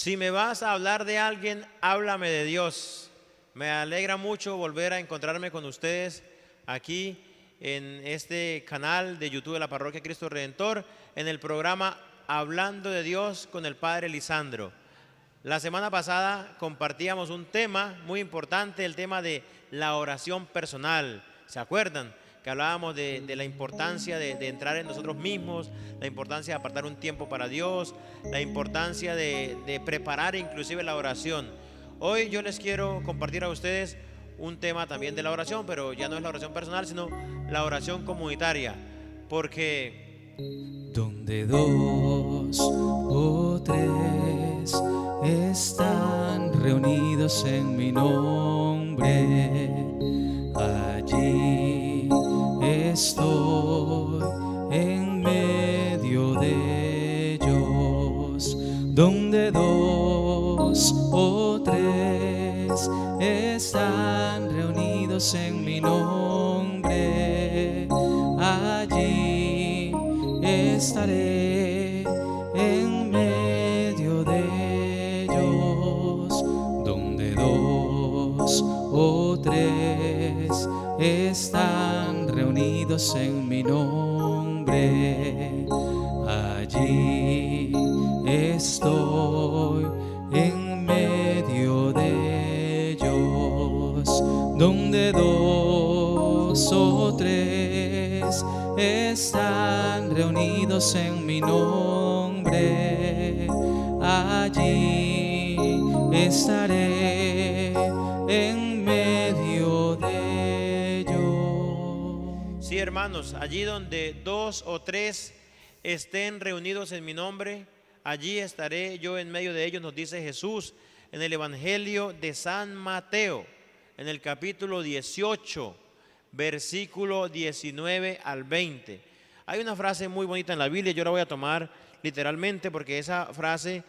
Si me vas a hablar de alguien, háblame de Dios. Me alegra mucho volver a encontrarme con ustedes aquí en este canal de YouTube de la Parroquia Cristo Redentor, en el programa Hablando de Dios con el Padre Lisandro. La semana pasada compartíamos un tema muy importante, el tema de la oración personal. ¿Se acuerdan? Que hablábamos de la importancia de entrar en nosotros mismos, la importancia de apartar un tiempo para Dios, la importancia de preparar inclusive la oración. Hoy yo les quiero compartir a ustedes un tema también de la oración, pero ya no es la oración personal, sino la oración comunitaria, porque donde dos o tres están reunidos en mi nombre, allí estoy en medio de ellos. Donde dos o tres están reunidos en mi nombre, allí estaré en medio de ellos. Donde dos o tres están reunidos en mi nombre, allí estoy en medio de ellos. Donde dos o tres están reunidos en mi nombre, allí estaré en medio de ellos. sí, hermanos, allí donde dos o tres estén reunidos en mi nombre, allí estaré yo en medio de ellos, nos dice Jesús en el Evangelio de San Mateo, en el capítulo 18, versículo 19 al 20. Hay una frase muy bonita en la Biblia, yo la voy a tomar literalmente porque esa frase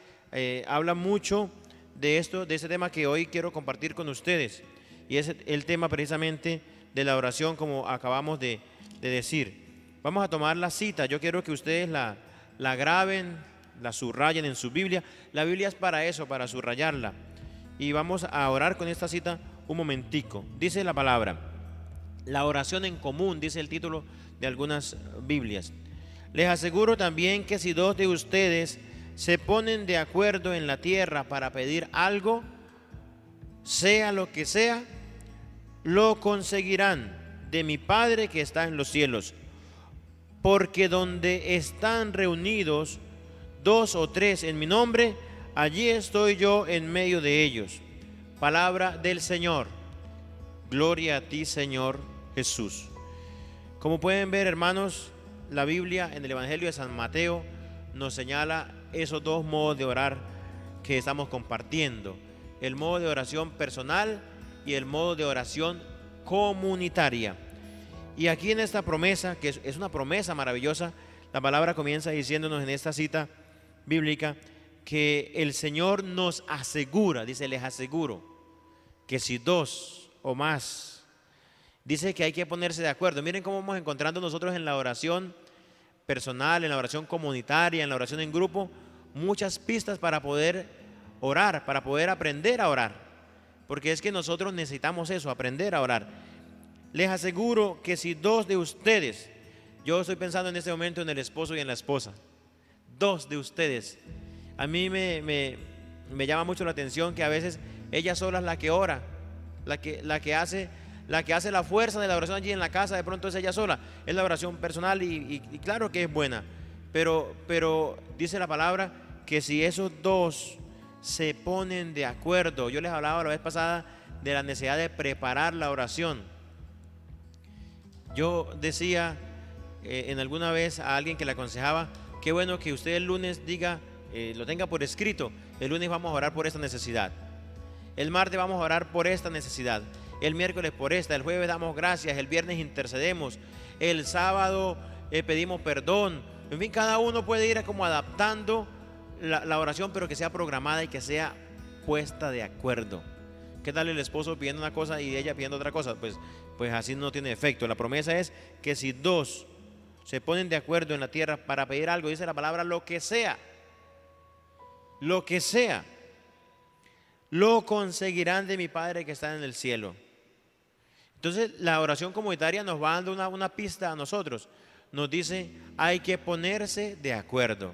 habla mucho de esto, de ese tema que hoy quiero compartir con ustedes, y es el tema precisamente de la oración, como acabamos de decir. Vamos a tomar la cita, yo quiero que ustedes la graben, la subrayen en su Biblia. La Biblia es para eso, para subrayarla. Y vamos a orar con esta cita un momentico. Dice la palabra, la oración en común, dice el título de algunas Biblias. Les aseguro también que si dos de ustedes se ponen de acuerdo en la tierra para pedir algo, sea lo que sea, lo conseguirán de mi Padre que está en los cielos. Porque donde están reunidos dos o tres en mi nombre, allí estoy yo en medio de ellos. Palabra del Señor. Gloria a ti, Señor Jesús. Como pueden ver, hermanos, la Biblia en el Evangelio de San Mateo nos señala esos dos modos de orar que estamos compartiendo: el modo de oración personal y el modo de oración comunitaria. Y aquí en esta promesa, que es una promesa maravillosa, la palabra comienza diciéndonos en esta cita bíblica que el Señor nos asegura, dice, les aseguro, que si dos o más, dice que hay que ponerse de acuerdo. Miren cómo vamos encontrando nosotros en la oración personal, en la oración comunitaria, en la oración en grupo, muchas pistas para poder orar, para poder aprender a orar, porque es que nosotros necesitamos eso, aprender a orar. Les aseguro que si dos de ustedes, yo estoy pensando en este momento en el esposo y en la esposa, dos de ustedes, a mí me llama mucho la atención que a veces ella sola es la que ora, la que hace la fuerza de la oración allí en la casa, de pronto es ella sola, es la oración personal y claro que es buena, pero dice la palabra que si esos dos se ponen de acuerdo, yo les hablaba la vez pasada de la necesidad de preparar la oración. Yo decía en alguna vez a alguien que le aconsejaba, qué bueno que usted el lunes diga, lo tenga por escrito, el lunes vamos a orar por esta necesidad, el martes vamos a orar por esta necesidad, el miércoles por esta, el jueves damos gracias, el viernes intercedemos, el sábado pedimos perdón. En fin, cada uno puede ir como adaptando la oración, pero que sea programada y que sea puesta de acuerdo. ¿Qué tal el esposo pidiendo una cosa y ella pidiendo otra cosa? Pues así no tiene efecto. La promesa es que si dos se ponen de acuerdo en la tierra para pedir algo, dice la palabra, lo que sea, lo conseguirán de mi Padre que está en el cielo. Entonces la oración comunitaria nos va dando una pista a nosotros. Nos dice, hay que ponerse de acuerdo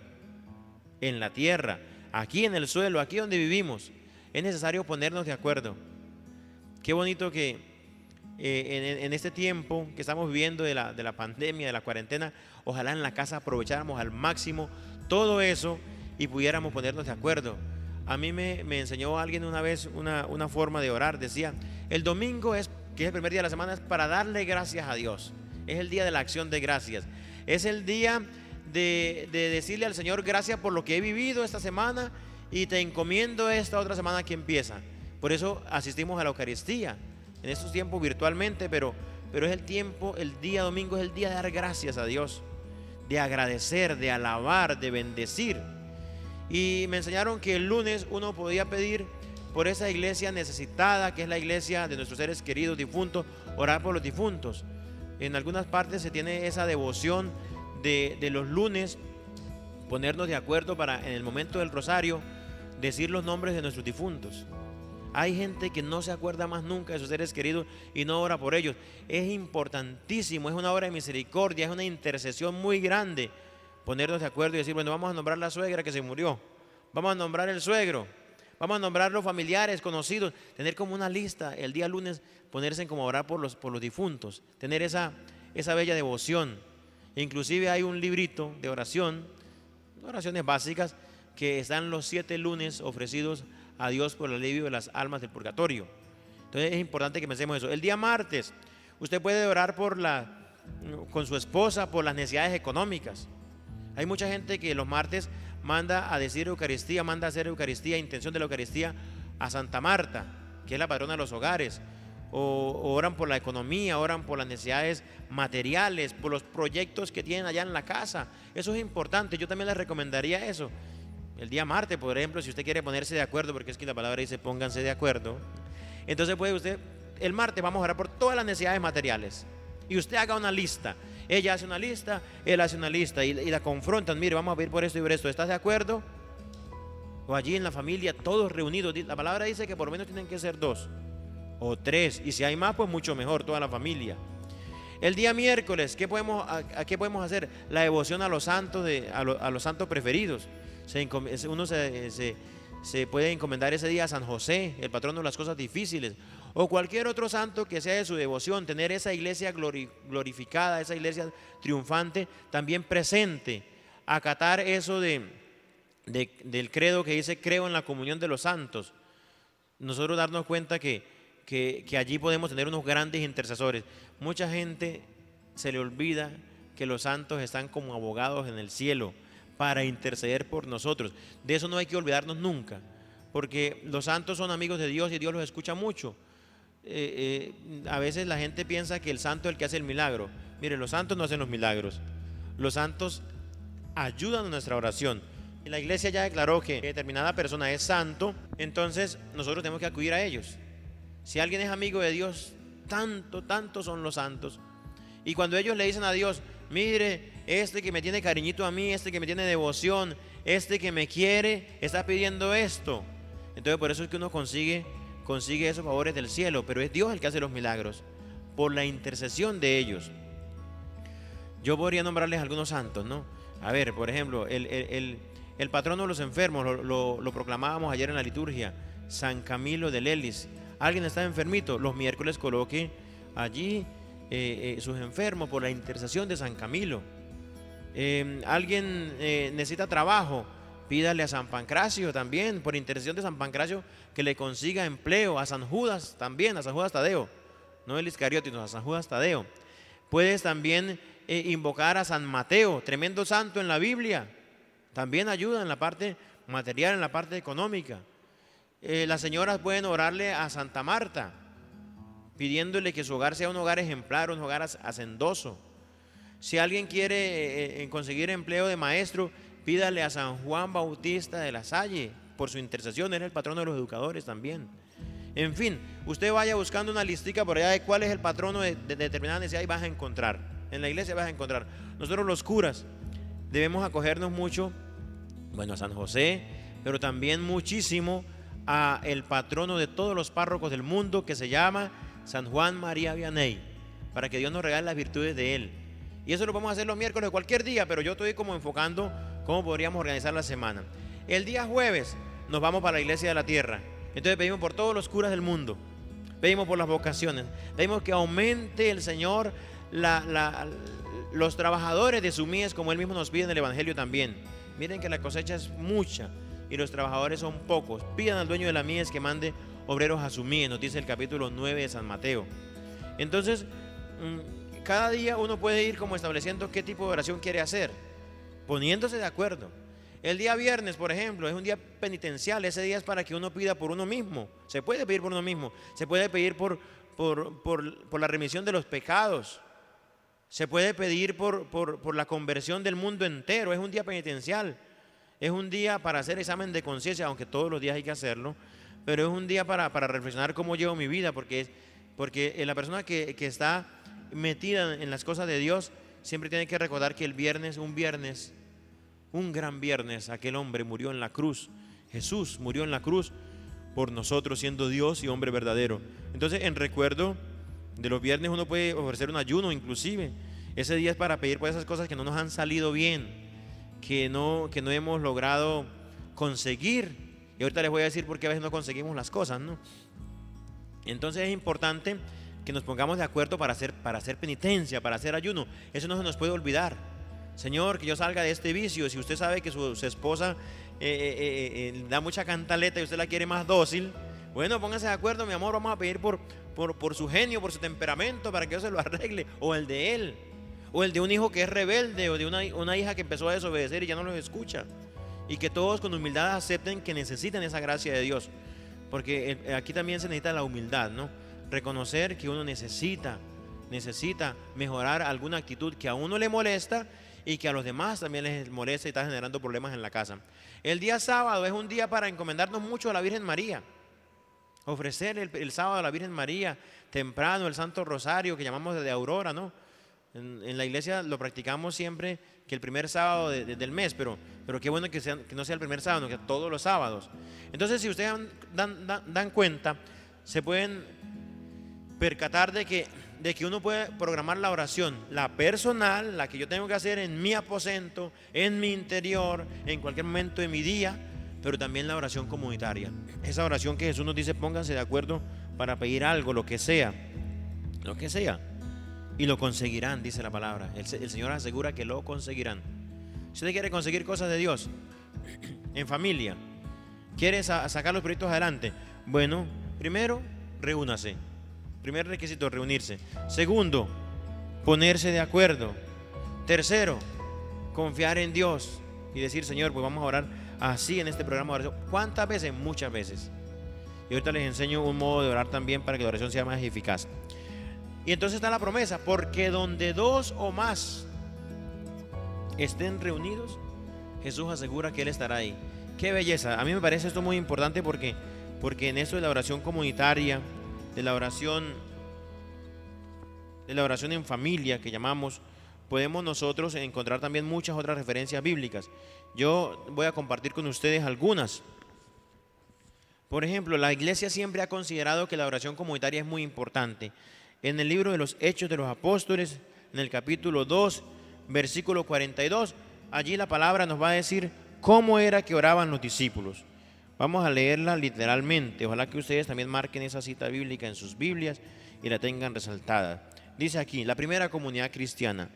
en la tierra, aquí en el suelo, aquí donde vivimos. Es necesario ponernos de acuerdo. Qué bonito que en este tiempo que estamos viviendo de la pandemia, de la cuarentena, ojalá en la casa aprovecháramos al máximo todo eso y pudiéramos ponernos de acuerdo. A mí me enseñó alguien una vez una forma de orar. Decía, el domingo que es el primer día de la semana, es para darle gracias a Dios. Es el día de la acción de gracias. Es el día de decirle al Señor, gracias por lo que he vivido esta semana y te encomiendo esta otra semana que empieza. Por eso asistimos a la Eucaristía en estos tiempos virtualmente, pero es el tiempo, el día domingo es el día de dar gracias a Dios, de agradecer, de alabar, de bendecir. Y me enseñaron que el lunes uno podía pedir por esa iglesia necesitada, que es la iglesia de nuestros seres queridos difuntos, orar por los difuntos. En algunas partes se tiene esa devoción de los lunes, ponernos de acuerdo para en el momento del rosario decir los nombres de nuestros difuntos. Hay gente que no se acuerda más nunca de sus seres queridos y no ora por ellos. Es importantísimo, es una obra de misericordia, es una intercesión muy grande ponernos de acuerdo y decir, bueno, vamos a nombrar la suegra que se murió, vamos a nombrar el suegro, vamos a nombrar los familiares, conocidos, tener como una lista el día lunes, ponerse en como orar por los difuntos, tener esa bella devoción. Inclusive hay un librito de oraciones básicas, que están los 7 lunes ofrecidos a Dios por el alivio de las almas del purgatorio. Entonces es importante que pensemos eso. El día martes, usted puede orar con su esposa por las necesidades económicas. Hay mucha gente que los martes manda a decir Eucaristía, manda a hacer Eucaristía, intención de la Eucaristía a Santa Marta, que es la patrona de los hogares. O oran por la economía, oran por las necesidades materiales, por los proyectos que tienen allá en la casa. Eso es importante, yo también les recomendaría eso. El día martes, por ejemplo, si usted quiere ponerse de acuerdo, porque es que la palabra dice pónganse de acuerdo, entonces puede usted, el martes vamos a orar por todas las necesidades materiales. Y usted haga una lista. Ella hace una lista, él hace una lista y la confrontan. Mire, vamos a ver por esto y por esto. ¿Estás de acuerdo? O allí en la familia, todos reunidos. La palabra dice que por lo menos tienen que ser 2 o 3. Y si hay más, pues mucho mejor, toda la familia. El día miércoles, ¿qué podemos hacer? La devoción a los santos, a los santos preferidos. Uno se puede encomendar ese día a San José, el patrono de las cosas difíciles, o cualquier otro santo que sea de su devoción, tener esa iglesia glorificada, esa iglesia triunfante también presente, acatar eso del credo que dice creo en la comunión de los santos. Nosotros darnos cuenta que allí podemos tener unos grandes intercesores. Mucha gente se le olvida que los santos están como abogados en el cielo para interceder por nosotros. De eso no hay que olvidarnos nunca, porque los santos son amigos de Dios y Dios los escucha mucho. A veces la gente piensa que el santo es el que hace el milagro. Mire, los santos no hacen los milagros. Los santos ayudan a nuestra oración. Y la iglesia ya declaró que determinada persona es santo, entonces nosotros tenemos que acudir a ellos. Si alguien es amigo de Dios, tanto son los santos. Y cuando ellos le dicen a Dios, mire, este que me tiene cariñito a mí, este que me tiene devoción, este que me quiere, está pidiendo esto. Entonces por eso es que uno consigue esos favores del cielo, pero es Dios el que hace los milagros, por la intercesión de ellos. Yo podría nombrarles algunos santos, ¿no? A ver, por ejemplo, el patrono de los enfermos, lo proclamábamos ayer en la liturgia, San Camilo de Lelis. Alguien está enfermito, los miércoles coloque allí sus enfermos por la intercesión de San Camilo. Alguien necesita trabajo, pídale a San Pancracio también, por intercesión de San Pancracio, que le consiga empleo. A San Judas también, a San Judas Tadeo, no el Iscariote, sino a San Judas Tadeo. Puedes también invocar a San Mateo, tremendo santo en la Biblia, también ayuda en la parte material, en la parte económica. Las señoras pueden orarle a Santa Marta, pidiéndole que su hogar sea un hogar ejemplar, un hogar hacendoso. Si alguien quiere conseguir empleo de maestro, pídale a San Juan Bautista de la Salle, por su intercesión, él es el patrono de los educadores también. En fin, usted vaya buscando una listica por allá de cuál es el patrono de determinada necesidad y vas a encontrar. En la iglesia vas a encontrar. Nosotros los curas debemos acogernos mucho, bueno, a San José, pero también muchísimo a el patrono de todos los párrocos del mundo, que se llama San Juan María Vianney, para que Dios nos regale las virtudes de él. Y eso lo vamos a hacer los miércoles, cualquier día, pero yo estoy como enfocando cómo podríamos organizar la semana. El día jueves nos vamos para la Iglesia de la Tierra. Entonces pedimos por todos los curas del mundo, pedimos por las vocaciones, pedimos que aumente el Señor los trabajadores de su mies, como él mismo nos pide en el Evangelio también. Miren que la cosecha es mucha y los trabajadores son pocos. Pidan al dueño de la mies que mande obreros a su mies, nos dice el capítulo 9 de San Mateo. Entonces, cada día uno puede ir como estableciendo qué tipo de oración quiere hacer, poniéndose de acuerdo. El día viernes, por ejemplo, es un día penitencial. Ese día es para que uno pida por uno mismo. Se puede pedir por uno mismo, se puede pedir por la remisión de los pecados, se puede pedir por la conversión del mundo entero. Es un día penitencial, es un día para hacer examen de conciencia, aunque todos los días hay que hacerlo, pero es un día para reflexionar cómo llevo mi vida, porque la persona que está metida en las cosas de Dios siempre tiene que recordar que el viernes, un gran viernes, aquel hombre murió en la cruz. Jesús murió en la cruz por nosotros, siendo Dios y hombre verdadero. Entonces, en recuerdo de los viernes uno puede ofrecer un ayuno, inclusive. Ese día es para pedir por esas cosas que no nos han salido bien, que no hemos logrado conseguir. Y ahorita les voy a decir por qué a veces no conseguimos las cosas, ¿no? Entonces es importante que nos pongamos de acuerdo para hacer penitencia, para hacer ayuno. Eso no se nos puede olvidar. Señor, que yo salga de este vicio. Si usted sabe que su esposa da mucha cantaleta y usted la quiere más dócil, bueno, póngase de acuerdo, mi amor, vamos a pedir por su genio, por su temperamento, para que Dios se lo arregle, o el de él, o el de un hijo que es rebelde, o de una hija que empezó a desobedecer y ya no los escucha. Y que todos con humildad acepten que necesitan esa gracia de Dios, porque aquí también se necesita la humildad, ¿no? Reconocer que uno necesita mejorar alguna actitud que a uno le molesta y que a los demás también les molesta y está generando problemas en la casa. El día sábado es un día para encomendarnos mucho a la Virgen María, ofrecer el sábado a la Virgen María temprano el Santo Rosario, que llamamos de Aurora, ¿no? En la iglesia lo practicamos siempre, que el primer sábado del mes, pero qué bueno que no sea el primer sábado, que todos los sábados. Entonces, si ustedes dan cuenta, se pueden percatar de que uno puede programar la oración, la personal, la que yo tengo que hacer en mi aposento, en mi interior, en cualquier momento de mi día, pero también la oración comunitaria. Esa oración que Jesús nos dice, pónganse de acuerdo para pedir algo, lo que sea, y lo conseguirán, dice la palabra. El Señor asegura que lo conseguirán. Si usted quiere conseguir cosas de Dios en familia, quiere sacar los proyectos adelante, bueno, primero, reúnase. Primer requisito, reunirse. Segundo, ponerse de acuerdo. Tercero, confiar en Dios y decir, Señor, pues vamos a orar así en este programa de oración. ¿Cuántas veces? Muchas veces. Y ahorita les enseño un modo de orar también para que la oración sea más eficaz. Y entonces está la promesa, porque donde dos o más estén reunidos, Jesús asegura que Él estará ahí. ¡Qué belleza! A mí me parece esto muy importante porque en eso de la oración comunitaria, de la oración en familia que llamamos, podemos nosotros encontrar también muchas otras referencias bíblicas. Yo voy a compartir con ustedes algunas. Por ejemplo, la iglesia siempre ha considerado que la oración comunitaria es muy importante. En el libro de los Hechos de los Apóstoles, en el capítulo 2, versículo 42, allí la palabra nos va a decir cómo era que oraban los discípulos. Vamos a leerla literalmente. Ojalá que ustedes también marquen esa cita bíblica en sus Biblias y la tengan resaltada. Dice aquí, la primera comunidad cristiana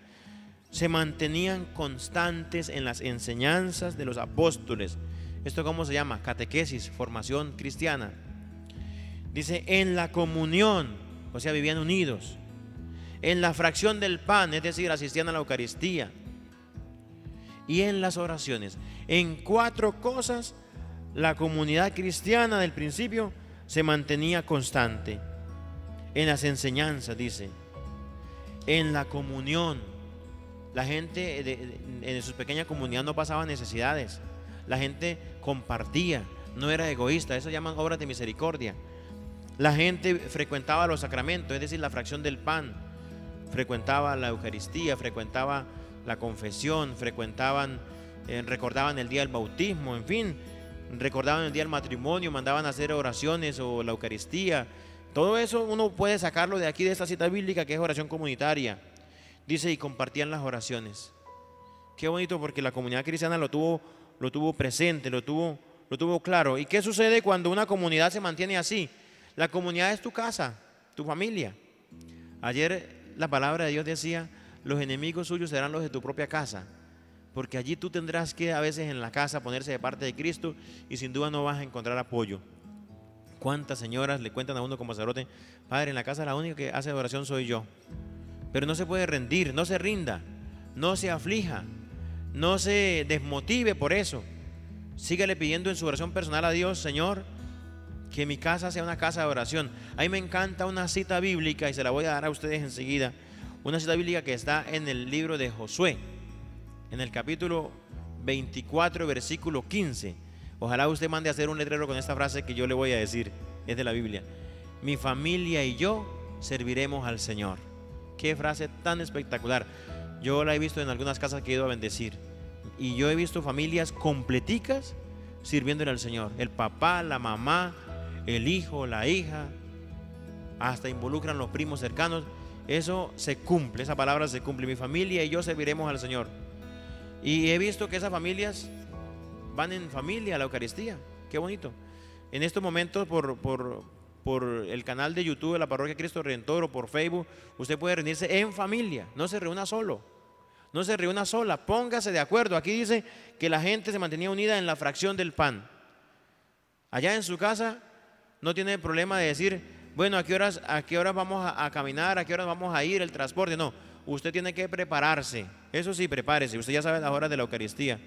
se mantenían constantes en las enseñanzas de los apóstoles. ¿Esto cómo se llama? Catequesis, formación cristiana. Dice, en la comunión, o sea, vivían unidos. En la fracción del pan, es decir, asistían a la Eucaristía. Y en las oraciones. En 4 cosas, la comunidad cristiana del principio se mantenía constante. En las enseñanzas, dice. En la comunión. La gente en su pequeña comunidad no pasaba necesidades. La gente compartía, no era egoísta. Eso llaman obras de misericordia. La gente frecuentaba los sacramentos, es decir, la fracción del pan. Frecuentaba la Eucaristía, frecuentaba la confesión, recordaban el día del bautismo, en fin. recordaban el día del matrimonio, mandaban a hacer oraciones o la Eucaristía. Todo eso uno puede sacarlo de aquí, de esta cita bíblica que es oración comunitaria. Dice, y compartían las oraciones. Qué bonito, porque la comunidad cristiana lo tuvo presente, lo tuvo claro. ¿Y qué sucede cuando una comunidad se mantiene así? La comunidad es tu casa, tu familia. Ayer la palabra de Dios decía, los enemigos suyos serán los de tu propia casa, porque allí tú tendrás que a veces en la casa ponerse de parte de Cristo y sin duda no vas a encontrar apoyo. ¿Cuántas señoras le cuentan a uno como sacerdote, padre, en la casa la única que hace oración soy yo? Pero no se puede rendir, no se rinda, no se aflija, no se desmotive por eso. Sígale pidiendo en su oración personal a Dios, Señor, que mi casa sea una casa de oración. A mí me encanta una cita bíblica y se la voy a dar a ustedes enseguida. Una cita bíblica que está en el libro de Josué, en el capítulo 24, versículo 15. Ojalá usted mande a hacer un letrero con esta frase que yo le voy a decir. Es de la Biblia. Mi familia y yo serviremos al Señor. Qué frase tan espectacular. Yo la he visto en algunas casas que he ido a bendecir. Y yo he visto familias completicas sirviéndole al Señor. El papá, la mamá, el hijo, la hija. Hasta involucran los primos cercanos. Eso se cumple, esa palabra se cumple. Mi familia y yo serviremos al Señor. Y he visto que esas familias van en familia a la Eucaristía. Qué bonito. En estos momentos por el canal de YouTube de la Parroquia Cristo Redentor o por Facebook, usted puede reunirse en familia. No se reúna solo, no se reúna sola, póngase de acuerdo. Aquí dice que la gente se mantenía unida en la fracción del pan. Allá en su casa no tiene problema de decir, bueno, ¿a qué horas vamos a caminar? ¿A qué horas vamos a ir? El transporte. No, usted tiene que prepararse. Eso sí, prepárese. Usted ya sabe las horas de la Eucaristía.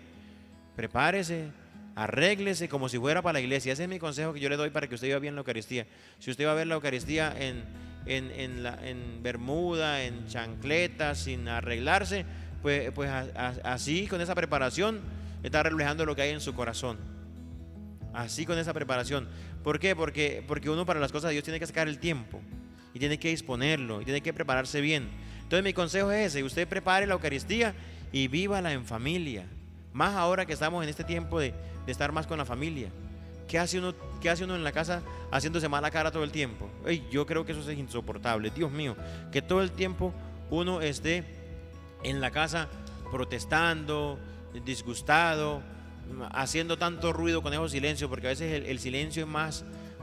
Prepárese, arréglese como si fuera para la iglesia. Ese es mi consejo que yo le doy para que usted viva bien la Eucaristía. Si usted va a ver la Eucaristía en bermuda, en chancletas, sin arreglarse, pues así, con esa preparación, está reflejando lo que hay en su corazón. Así, con esa preparación. ¿Por qué? Porque uno para las cosas de Dios tiene que sacar el tiempo y tiene que disponerlo y tiene que prepararse bien. Entonces mi consejo es ese: usted prepare la Eucaristía y vívala en familia. Más ahora que estamos en este tiempo de estar más con la familia. ¿Qué hace uno en la casa haciéndose mala cara todo el tiempo? Yo creo que eso es insoportable. Dios mío, que todo el tiempo uno esté en la casa protestando, disgustado, haciendo tanto ruido con esos silencios, porque a veces el silencio es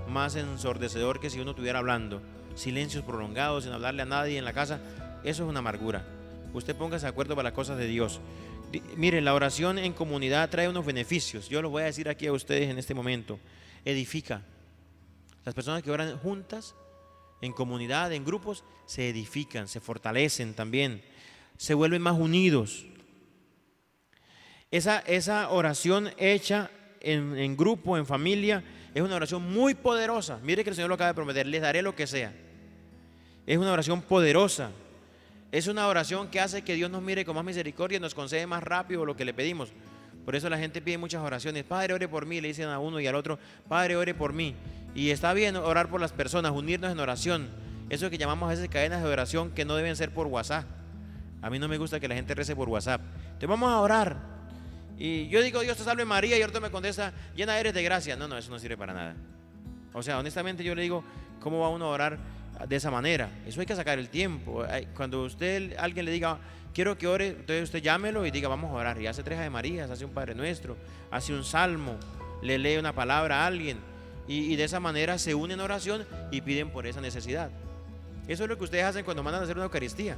más ensordecedor que si uno estuviera hablando. Silencios prolongados sin hablarle a nadie en la casa, eso es una amargura. Usted póngase de acuerdo para las cosas de Dios. Miren, la oración en comunidad trae unos beneficios. Yo los voy a decir aquí a ustedes en este momento. Edifica. Las personas que oran juntas, en comunidad, en grupos, se edifican, se fortalecen también, se vuelven más unidos. Esa oración hecha en grupo, en familia, es una oración muy poderosa. Mire que el Señor lo acaba de prometer: les daré lo que sea. Es una oración poderosa. Es una oración que hace que Dios nos mire con más misericordia y nos concede más rápido lo que le pedimos. Por eso la gente pide muchas oraciones. Padre, ore por mí, le dicen a uno y al otro. Padre, ore por mí. Y está bien orar por las personas, unirnos en oración. Eso que llamamos a veces cadenas de oración, que no deben ser por WhatsApp. A mí no me gusta que la gente rece por WhatsApp. Entonces vamos a orar. Y yo digo, Dios te salve María, y ahorita me contesta, llena eres de gracia. No, eso no sirve para nada. O sea, honestamente yo le digo, ¿cómo va uno a orar de esa manera? Eso hay que sacar el tiempo. Cuando alguien le diga, quiero que ore, entonces usted llámelo y diga, vamos a orar. Y hace 3 Ave Marías, hace un Padre Nuestro, hace un salmo, le lee una palabra a alguien. Y de esa manera se unen en oración y piden por esa necesidad. Eso es lo que ustedes hacen cuando mandan a hacer una Eucaristía.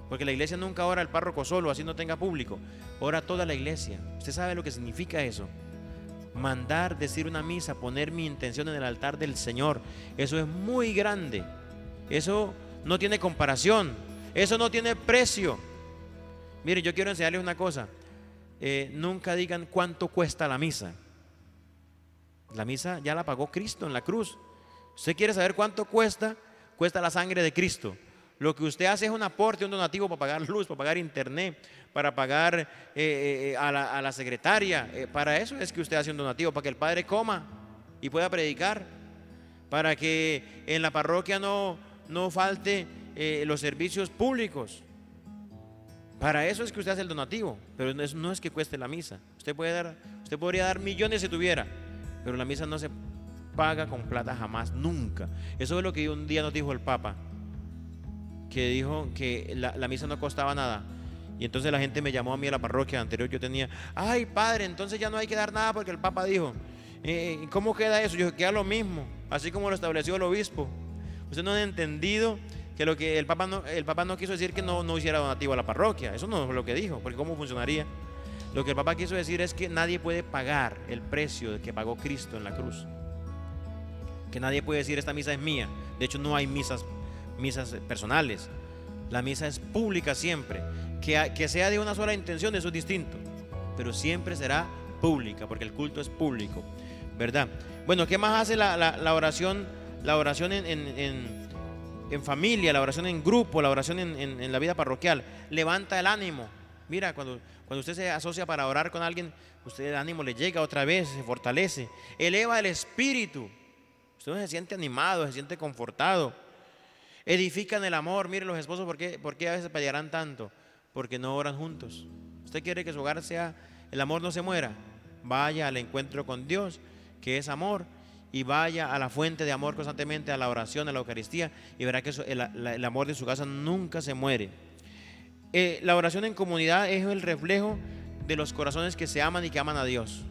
Porque la iglesia nunca ora al párroco solo, así no tenga público. Ora toda la iglesia. Usted sabe lo que significa eso. Mandar, decir una misa, poner mi intención en el altar del Señor. Eso es muy grande. Eso no tiene comparación. Eso no tiene precio. Mire, yo quiero enseñarles una cosa. Nunca digan cuánto cuesta la misa. La misa ya la pagó Cristo en la cruz. ¿Usted quiere saber cuánto cuesta? Cuesta la sangre de Cristo. Lo que usted hace es un aporte, un donativo para pagar luz, para pagar internet, para pagar a la secretaria. Para eso es que usted hace un donativo, para que el Padre coma y pueda predicar, para que en la parroquia no falte los servicios públicos. Para eso es que usted hace el donativo, pero no es que cueste la misa. Usted podría dar millones si tuviera, pero la misa no se paga con plata jamás, nunca. Eso es lo que un día nos dijo el Papa, que dijo que la misa no costaba nada. Y entonces la gente me llamó a mí a la parroquia anterior que yo tenía: ay, padre, entonces ya no hay que dar nada porque el Papa dijo. ¿Cómo queda eso? Yo dije: queda lo mismo, así como lo estableció el obispo. Ustedes no han entendido que lo que el Papa no quiso decir que no hiciera donativo a la parroquia. Eso no es lo que dijo, porque ¿cómo funcionaría? Lo que el Papa quiso decir es que nadie puede pagar el precio que pagó Cristo en la cruz. Que nadie puede decir: esta misa es mía. De hecho, no hay misas personales. La misa es pública siempre. Que sea de una sola intención, eso es distinto, pero siempre será pública, porque el culto es público, ¿verdad? Bueno, ¿qué más hace la oración? La oración en familia, la oración en grupo, la oración en la vida parroquial. Levanta el ánimo. Mira, cuando usted se asocia para orar con alguien, usted el ánimo le llega otra vez, se fortalece. Eleva el espíritu. Usted se siente animado, se siente confortado. Edifican el amor. Mire, los esposos, ¿por qué a veces pelearán tanto? Porque no oran juntos. Usted quiere que su hogar el amor no se muera. Vaya al encuentro con Dios, que es amor, y vaya a la fuente de amor constantemente, a la oración, a la Eucaristía, y verá que el amor de su casa nunca se muere. La oración en comunidad es el reflejo de los corazones que se aman y que aman a Dios.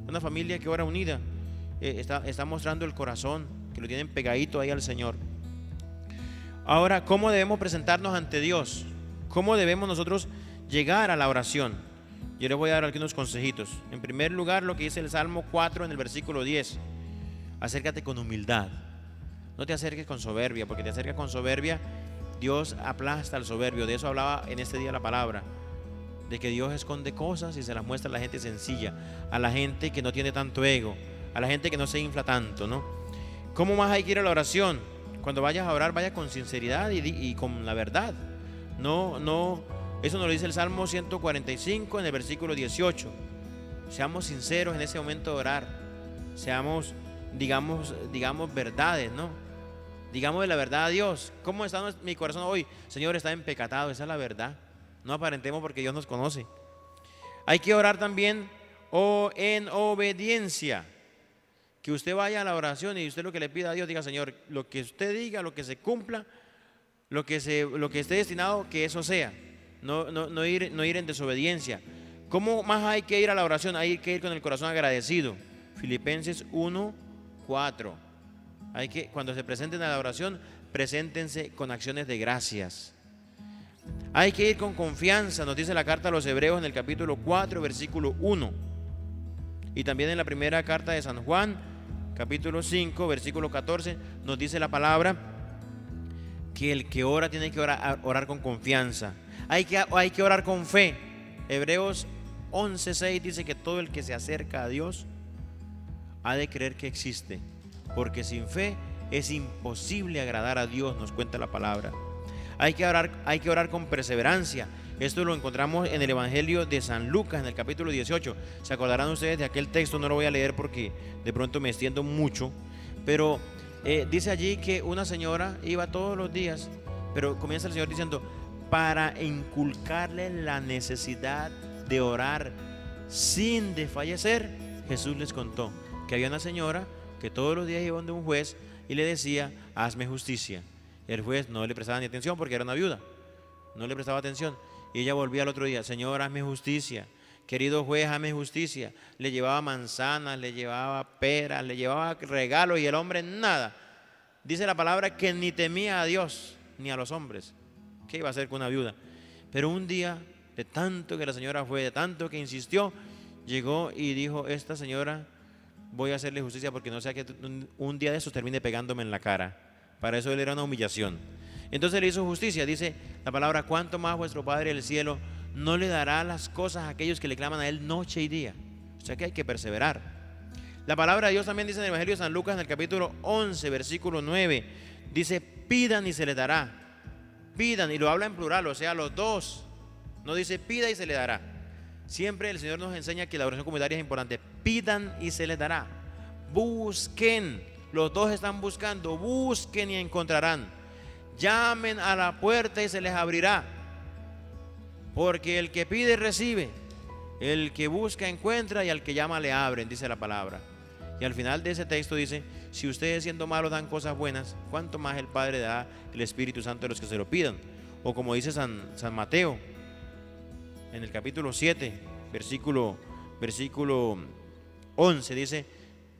Una familia que ora unida está mostrando el corazón, que lo tienen pegadito ahí al Señor. Ahora, ¿cómo debemos presentarnos ante Dios? ¿Cómo debemos nosotros llegar a la oración? Yo les voy a dar algunos consejitos. En primer lugar, lo que dice el Salmo 4 en el versículo 10. Acércate con humildad. No te acerques con soberbia, porque te acercas con soberbia, Dios aplasta al soberbio. De eso hablaba en este día la palabra, de que Dios esconde cosas y se las muestra a la gente sencilla, a la gente que no tiene tanto ego, a la gente que no se infla tanto, ¿no? ¿Cómo más hay que ir a la oración? Cuando vayas a orar, vaya con sinceridad y con la verdad. Eso nos lo dice el Salmo 145 en el versículo 18. Seamos sinceros en ese momento de orar. Digamos verdades, ¿no? Digamos la verdad a Dios. ¿Cómo está mi corazón hoy? Señor, está empecatado. Esa es la verdad. No aparentemos, porque Dios nos conoce. Hay que orar también en obediencia. Que usted vaya a la oración y usted lo que le pida a Dios, diga: Señor, lo que usted diga, lo que se cumpla, lo que esté destinado, que eso sea. No ir en desobediencia. ¿Cómo más hay que ir a la oración? Hay que ir con el corazón agradecido. Filipenses 1:4. Cuando se presenten a la oración, preséntense con acciones de gracias. Hay que ir con confianza, nos dice la carta a los Hebreos en el capítulo 4, versículo 1. Y también en la primera carta de San Juan, capítulo 5, versículo 14, nos dice la palabra que el que ora tiene que orar con confianza. Hay que orar con fe. Hebreos 11:6 dice que todo el que se acerca a Dios ha de creer que existe, porque sin fe es imposible agradar a Dios, nos cuenta la palabra. Hay que orar con perseverancia. Esto lo encontramos en el Evangelio de San Lucas, en el capítulo 18. Se acordarán ustedes de aquel texto, no lo voy a leer porque de pronto me extiendo mucho, pero dice allí que una señora iba todos los días, pero comienza el Señor diciendo: para inculcarle la necesidad de orar sin desfallecer, Jesús les contó que había una señora que todos los días iba donde un juez y le decía: hazme justicia. Y el juez no le prestaba ni atención porque era una viuda, no le prestaba atención. Y ella volvía al otro día: Señor, hazme justicia. Querido juez, hazme justicia. Le llevaba manzanas, le llevaba peras, le llevaba regalos, y el hombre nada. Dice la palabra que ni temía a Dios ni a los hombres. ¿Qué iba a hacer con una viuda? Pero un día, de tanto que la señora fue, de tanto que insistió, llegó y dijo: esta señora voy a hacerle justicia, porque no sea que un día de esos termine pegándome en la cara. Para eso él era una humillación. Entonces le hizo justicia. Dice la palabra: cuánto más vuestro Padre del cielo no le dará las cosas a aquellos que le claman a él noche y día. O sea que hay que perseverar. La palabra de Dios también dice en el Evangelio de San Lucas, en el capítulo 11, versículo 9, dice: pidan y se les dará. Pidan, y lo habla en plural, o sea, los dos. No dice pida y se le dará. Siempre el Señor nos enseña que la oración comunitaria es importante. Pidan y se les dará. Busquen, los dos están buscando. Busquen y encontrarán. Llamen a la puerta y se les abrirá. Porque el que pide recibe, el que busca encuentra, y al que llama le abren, dice la palabra. Y Y al final de ese texto dice: si ustedes siendo malos dan cosas buenas, ¿cuánto más el Padre da el Espíritu Santo a los que se lo pidan? O como dice San Mateo, en el capítulo 7, versículo 11, dice: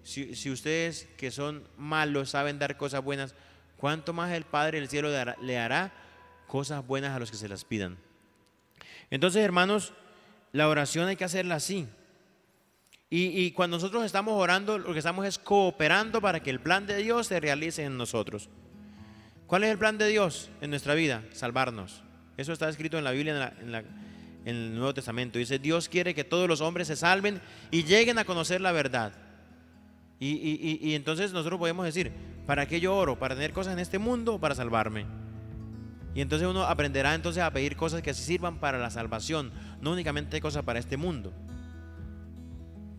si ustedes que son malos saben dar cosas buenas, ¿cuánto más el Padre del cielo le hará cosas buenas a los que se las pidan? Entonces, hermanos, la oración hay que hacerla así. Y cuando nosotros estamos orando, lo que estamos es cooperando para que el plan de Dios se realice en nosotros. ¿Cuál es el plan de Dios en nuestra vida? Salvarnos. Eso está escrito en la Biblia, en el Nuevo Testamento. Dice: Dios quiere que todos los hombres se salven y lleguen a conocer la verdad. Y entonces nosotros podemos decir: ¿para qué yo oro? ¿Para tener cosas en este mundo o para salvarme? Y entonces uno aprenderá entonces a pedir cosas que se sirvan para la salvación, no únicamente cosas para este mundo.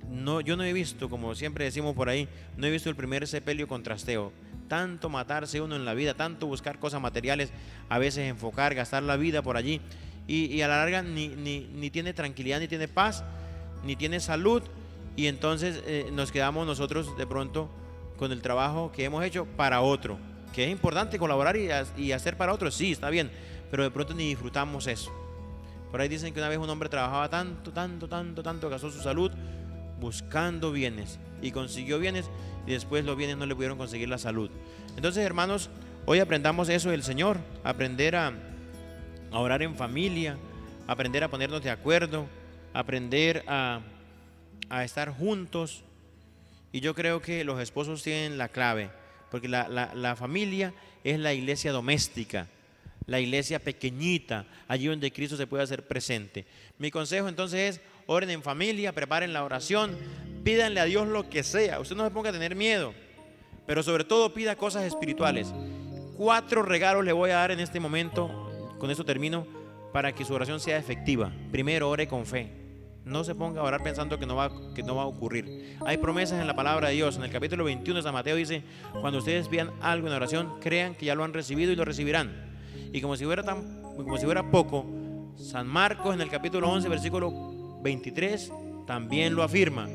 No, yo no he visto, como siempre decimos por ahí, no he visto el primer sepelio con trasteo. Tanto matarse uno en la vida, tanto buscar cosas materiales, a veces enfocar, gastar la vida por allí, y a la larga ni tiene tranquilidad, ni tiene paz, ni tiene salud, y entonces nos quedamos nosotros de pronto con el trabajo que hemos hecho para otro, que es importante colaborar y hacer para otros, sí, está bien, pero de pronto ni disfrutamos eso. Por ahí dicen que una vez un hombre trabajaba tanto, gastó su salud buscando bienes y consiguió bienes, y después los bienes no le pudieron conseguir la salud. Entonces, hermanos, hoy aprendamos eso del Señor, aprender a orar en familia, aprender a ponernos de acuerdo, aprender a estar juntos. Y yo creo que los esposos tienen la clave, porque la familia es la iglesia doméstica, la iglesia pequeñita, allí donde Cristo se puede hacer presente. Mi consejo entonces es: oren en familia, preparen la oración, pídanle a Dios lo que sea. Usted no se ponga a tener miedo, pero sobre todo pida cosas espirituales. 4 regalos le voy a dar en este momento, con esto termino, para que su oración sea efectiva. Primero, ore con fe. No se ponga a orar pensando que no va a ocurrir. Hay promesas en la palabra de Dios. En el capítulo 21 de San Mateo dice: cuando ustedes pidan algo en oración, crean que ya lo han recibido y lo recibirán. Y como si fuera poco, San Marcos en el capítulo 11, versículo 23, también lo afirma: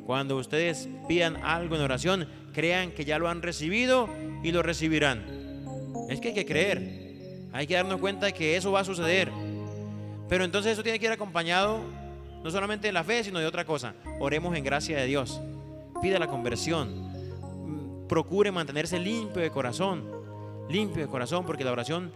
cuando ustedes pidan algo en oración, crean que ya lo han recibido y lo recibirán. Es que hay que creer, hay que darnos cuenta de que eso va a suceder. Pero entonces eso tiene que ir acompañado no solamente de la fe, sino de otra cosa. Oremos en gracia de Dios, pida la conversión, procure mantenerse limpio de corazón, porque la oración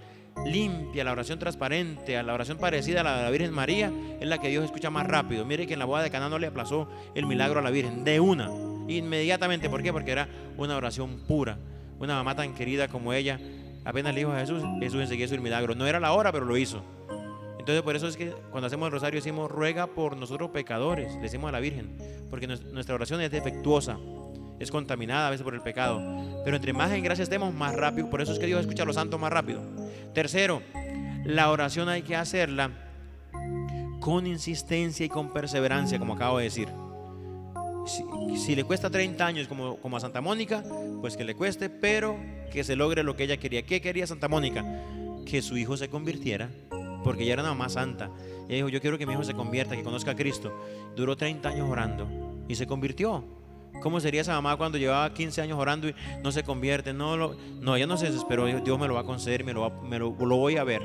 limpia, la oración transparente, la oración parecida a la de la Virgen María, es la que Dios escucha más rápido. Mire que en la boda de Caná no le aplazó el milagro a la Virgen, de una, inmediatamente. ¿Por qué? Porque era una oración pura. Una mamá tan querida como ella, apenas le dijo a Jesús enseguida hizo el milagro. No era la hora, pero lo hizo. Entonces por eso es que cuando hacemos el rosario decimos: ruega por nosotros pecadores, le decimos a la Virgen, porque nuestra oración es defectuosa, es contaminada a veces por el pecado, pero entre más en gracia estemos, más rápido. Por eso es que Dios escucha a los santos más rápido. Tercero, la oración hay que hacerla con insistencia y con perseverancia, como acabo de decir. Si le cuesta 30 años como a Santa Mónica, pues que le cueste, pero que se logre lo que ella quería. ¿Qué quería Santa Mónica? Que su hijo se convirtiera, porque ella era una mamá santa. Ella dijo: yo quiero que mi hijo se convierta, que conozca a Cristo. Duró 30 años orando y se convirtió. ¿Cómo sería esa mamá cuando llevaba 15 años orando y no se convierte? No, ella no se desesperó. Dios me lo va a conceder, lo voy a ver.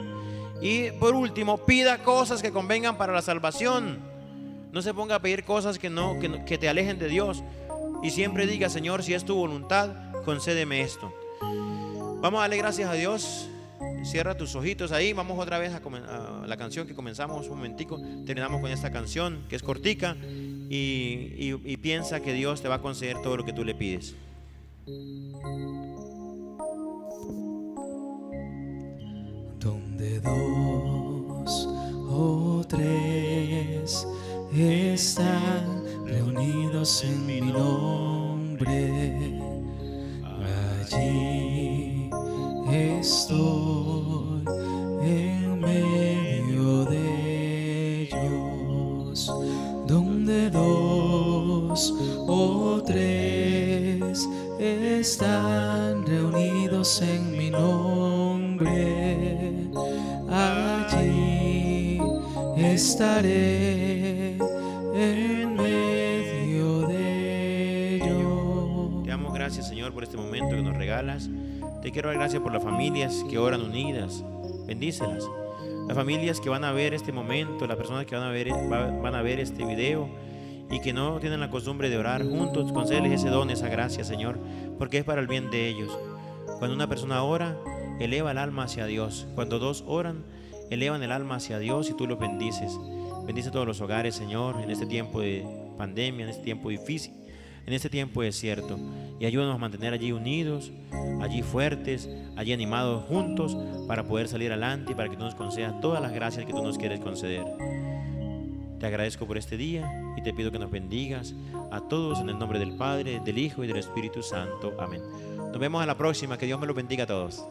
Y por último, pida cosas que convengan para la salvación. No se ponga a pedir cosas que te alejen de Dios. Y siempre diga: Señor, si es tu voluntad, concédeme esto. Vamos a darle gracias a Dios. Cierra tus ojitos ahí. Vamos otra vez a la canción que comenzamos un momentico. Terminamos con esta canción que es cortica. Y piensa que Dios te va a conceder todo lo que tú le pides. Donde 2 o 3 están reunidos en mi nombre, allí estoy en medio de ellos. Donde 2 o 3 están reunidos en mi nombre, allí estaré en medio de ellos. gracias, Señor, por este momento que nos regalas. Te quiero dar gracias por las familias que oran unidas. Bendícelas. Las familias que van a ver este momento, las personas que van a ver este video y que no tienen la costumbre de orar juntos, concédeles ese don, esa gracia, Señor, porque es para el bien de ellos. Cuando una persona ora, eleva el alma hacia Dios. Cuando dos oran, elevan el alma hacia Dios y tú los bendices. Bendice todos los hogares, Señor, en este tiempo de pandemia, en este tiempo difícil, en este tiempo desierto. Y ayúdanos a mantener allí unidos, allí fuertes, allí animados juntos para poder salir adelante y para que tú nos concedas todas las gracias que tú nos quieres conceder. Te agradezco por este día y te pido que nos bendigas a todos en el nombre del Padre, del Hijo y del Espíritu Santo. Amén. Nos vemos a la próxima. Que Dios me los bendiga a todos.